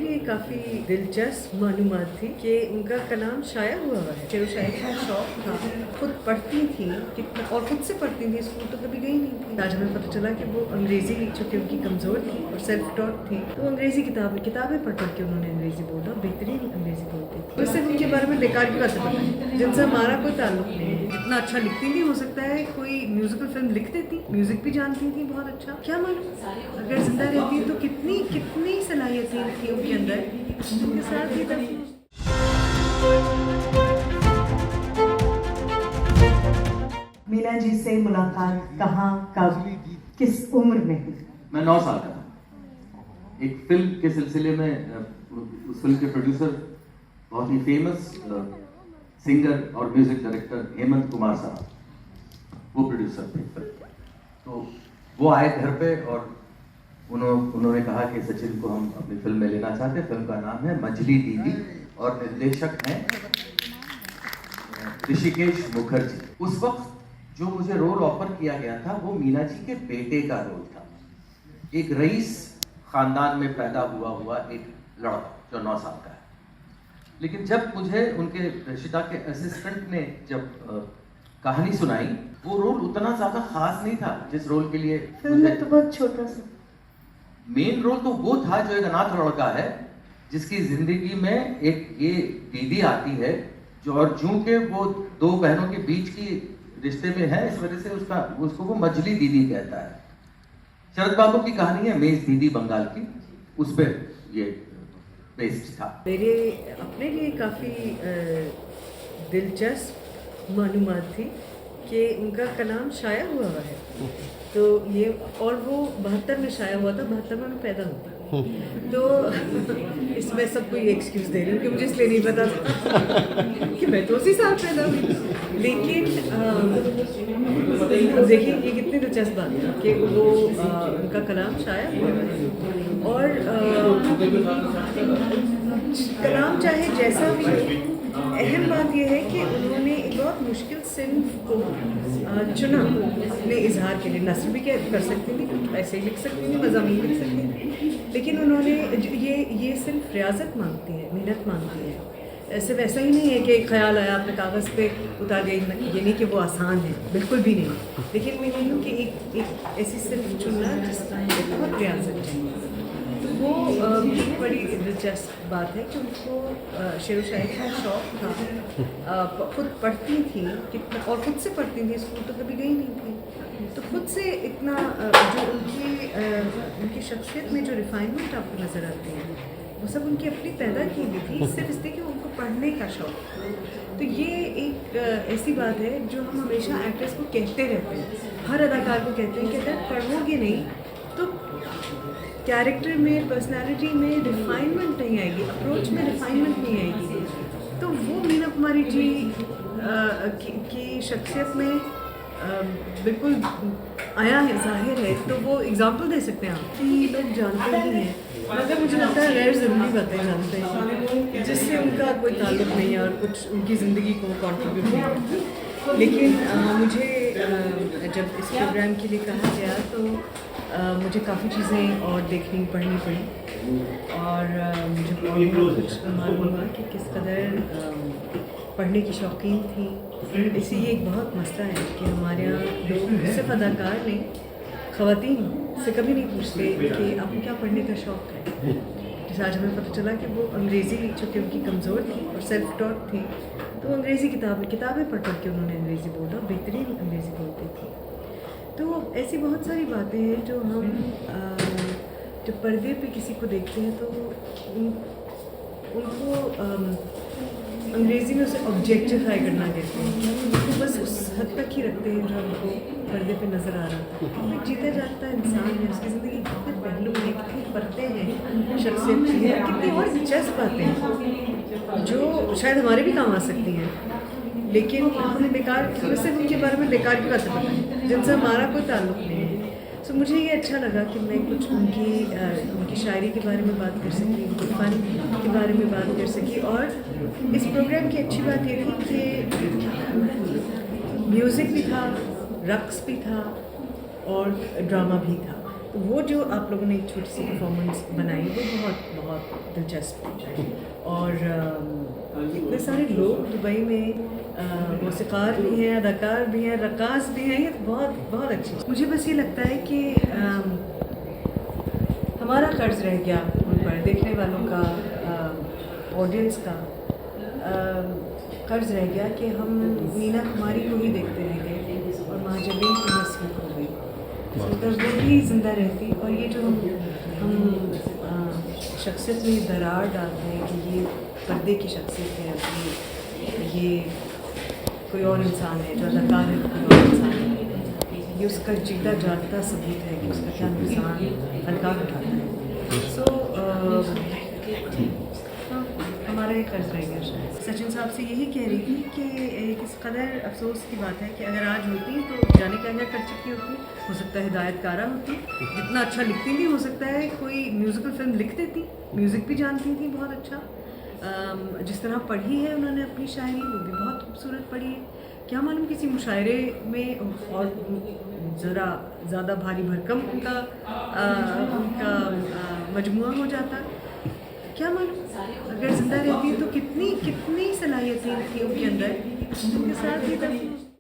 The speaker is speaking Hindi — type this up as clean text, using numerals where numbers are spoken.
लिए काफ़ी दिलचस्प मालूमात थी कि उनका कलाम शाया हुआ है। शेर व शायरी का शौक था, खुद पढ़ती थी कितना और खुद से पढ़ती थी, स्कूल तो कभी गई नहीं थी। आज हमें पता चला कि वो अंग्रेज़ी चूँकि उनकी कमज़ोर थी और सेल्फ टॉट थी, तो अंग्रेज़ी किताबें पढ़ के उन्होंने अंग्रेज़ी बोला, बेहतरीन अंग्रेज़ी बोलती थी। तो सिर्फ उनके बारे में बेकार की बातें बताएं जिनसे हमारा कोई ताल्लुक नहीं है। इतना अच्छा लिखती नहीं, हो सकता है कोई म्यूजिकल फिल्म लिख देती, म्यूजिक भी जानती थी बहुत अच्छा, क्या मालूम अगर जिंदा रहती तो कितनी कितनी सलाहियतें थी उनके अंदर, उनके साथ ही तब। मीना जी से मुलाकात कहाँ, कब, किस उम्र में हुई? मैं 9 साल का था। एक फिल्म के सिलसिले में उस फिल्म के प्रोड्यूसर बहुत ही फेमस सिंगर और म्यूजिक डायरेक्टर हेमंत कुमार साहब, वो प्रोड्यूसर थे। तो वो आए घर पे और उन्होंने कहा कि सचिन को हम अपनी फिल्म में लेना चाहते हैं। फिल्म का नाम है मजली दीदी और निर्देशक हैं ऋषिकेश मुखर्जी। उस वक्त जो मुझे रोल ऑफर किया गया था वो मीना जी के बेटे का रोल था। एक रईस खानदान में पैदा हुआ एक लड़का जो 9 साल का है। लेकिन जब मुझे उनके रशिदा के असिस्टेंट ने जब कहानी सुनाई, वो रोल उतना ज्यादा खास नहीं था जिस रोल के लिए फिल्म में तो बहुत छोटा सा मेन रोल तो वो था जो एक अनाथ लड़का है जिसकी जिंदगी में एक ये दीदी आती है जो, और चूंकि वो 2 बहनों के बीच की रिश्ते में है, इस वजह से उसको वो मजली दीदी कहता है। शरद बाबू की कहानी है मेज दीदी बंगाल की, उस पर ये बेस्ड था। मेरे अपने लिए काफ़ी दिलचस्प मालूमात थी कि उनका कलाम शाया हुआ है। तो ये और वो 72 में शाया हुआ था, 72 में मैं पैदा हुआ। तो इसमें सबको ये एक्सक्यूज़ दे रही हूँ कि मुझे इसलिए नहीं पता था कि मैं तो उसी साल पैदा हुई। लेकिन देखिए ये कितनी दिलचस्प बात है कि वो उनका कलाम शाया हुआ है और कलाम चाहे जैसा भी हो, अहम बात यह है कि उन्होंने एक बहुत मुश्किल सिन्फ को चुना अपने इजहार के लिए। नस्र भी कर सकती थी, ऐसे ही लिख सकती थी, मज़ामीन लिख सकती थी, लेकिन उन्होंने ये सिर्फ रियाजत मांगती है, मेहनत मांगती है। सिर्फ ऐसा ही नहीं है कि एक ख्याल आया आपने कागज़ पे उतार दिया, ये नहीं कि वो आसान है, बिल्कुल भी नहीं। लेकिन मैं कहूँ कि एक ऐसी सिर्फ चुनना जिसका बहुत रियाजत है। वो बड़ी दिलचस्प बात है कि उनको शेर व शायरी का शौक था, खुद पढ़ती थी कितना और खुद से पढ़ती थी, स्कूल तो कभी गई नहीं थी। तो खुद से इतना जो उनकी शख्सियत में जो रिफाइनमेंट आपको नज़र आती है वो सब उनकी अपनी पैदा की हुई थी, सिर्फ इसलिए कि उनको पढ़ने का शौक था। तो ये एक ऐसी बात है जो हम हमेशा एक्ट्रेस को कहते रहते हैं, हर अदाकार को कहते हैं कि अगर पढ़ोगे नहीं तो कैरेक्टर में, पर्सनालिटी में रिफाइनमेंट नहीं आएगी, अप्रोच में रिफाइनमेंट नहीं आएगी। तो वो मीना कुमारी जी की शख्सियत में बिल्कुल आया है, जाहिर है। तो वो एग्जाम्पल दे सकते हैं आप कि लोग जानते ही हैं, मगर मुझे लगता है गैर ज़रूरी बातें जानते हैं जिससे उनका कोई ताल्लुक नहीं है और कुछ उनकी ज़िंदगी को कॉन्ट्रीब्यूट नहीं करती। लेकिन मुझे जब इस प्रोग्राम के लिए कहा गया तो मुझे काफ़ी चीज़ें और देखनी पढ़नी पड़ी और मुझे कुछ मालूम हुआ कि किस कदर पढ़ने की शौकीन थी। इसी ये एक बहुत मसला है कि हमारे यहाँ लोग सिर्फ अदाकार नहीं, ख़वातीन से कभी नहीं पूछते कि आपको क्या पढ़ने का शौक़ है। जैसे आज हमें पता चला कि वो अंग्रेज़ी चूँकि उनकी कमज़ोर थी और सेल्फ टॉट थी, तो अंग्रेज़ी किताबें पढ़ के उन्होंने अंग्रेज़ी बोला, बेहतरीन अंग्रेज़ी बोलती थी। तो ऐसी बहुत सारी बातें हैं जो हम जब पर्दे पे किसी को देखते हैं तो उनको अंग्रेज़ी में उसे ऑब्जेक्टिफाई करना कहते हैं, उनको बस उस हद तक ही रखते हैं जो हमको पर्दे पे नज़र आ रहा था। एक जीता जागता इंसान है, उसकी ज़िंदगी कितने पहलू हैं, कितनी परतें हैं, शख्सियत की है, कितनी और दिलचस्प बातें हैं जो शायद हमारे भी काम आ सकती हैं। लेकिन हमें बेकार सिर्फ उनके बारे में बेकार की बातें बताएं जिनसे हमारा कोई ताल्लुक नहीं है। सो मुझे ये अच्छा लगा कि मैं कुछ उनकी शायरी के बारे में बात कर सकी, उनके फ़न के बारे में बात कर सकी। और इस प्रोग्राम की अच्छी बात ये थी कि म्यूज़िक भी था, रक़्स भी था और ड्रामा भी था। तो वो जो आप लोगों ने एक छोटी सी परफॉर्मेंस बनाई वो बहुत बहुत दिलचस्प है। और इतने सारे लोग दुबई में मौसीकार भी हैं, अदाकार भी हैं, रक्कास भी हैं, ये बहुत बहुत अच्छी। मुझे बस ये लगता है कि हमारा कर्ज रह गया उन पर, देखने वालों का, ऑडियंस का कर्ज रह गया कि हम मीना कुमारी को ही देखते रह गए और महाजबीन की नस्ल हो गई। तो वो भी ज़िंदा रहती, और ये जो हम शख्सियत में दरार डालते हैं कि ये पर्दे की शख्सियत है, ये कोई और इंसान है, जो अदाकार है कोई और इंसान है, ये उसका जीता जागता सबूत है कि उसका क्या नुकसान अदाकार उठाता है। सो हमारा ये कर्ज रह गया शायद। सचिन साहब से यही कह रही थी कि किस कदर अफसोस की बात है कि अगर आज होती तो जाने क्या क्या कर चुकी होती, हो सकता है हिदायतकारा होती, जितना अच्छा लिखती थी हो सकता है कोई म्यूज़िकल फिल्म लिख देती, म्यूज़िक भी जानती थी बहुत अच्छा। जिस तरह पढ़ी है उन्होंने अपनी शायरी, वो भी बहुत खूबसूरत पढ़ी है। क्या मालूम किसी मुशायरे में और ज़रा ज़्यादा भारी भरकम उनका मजमुआ हो जाता, क्या मालूम अगर ज़िंदा रहती तो कितनी कितनी सलाहियतें थी उनके अंदर, उनके साथ ही तब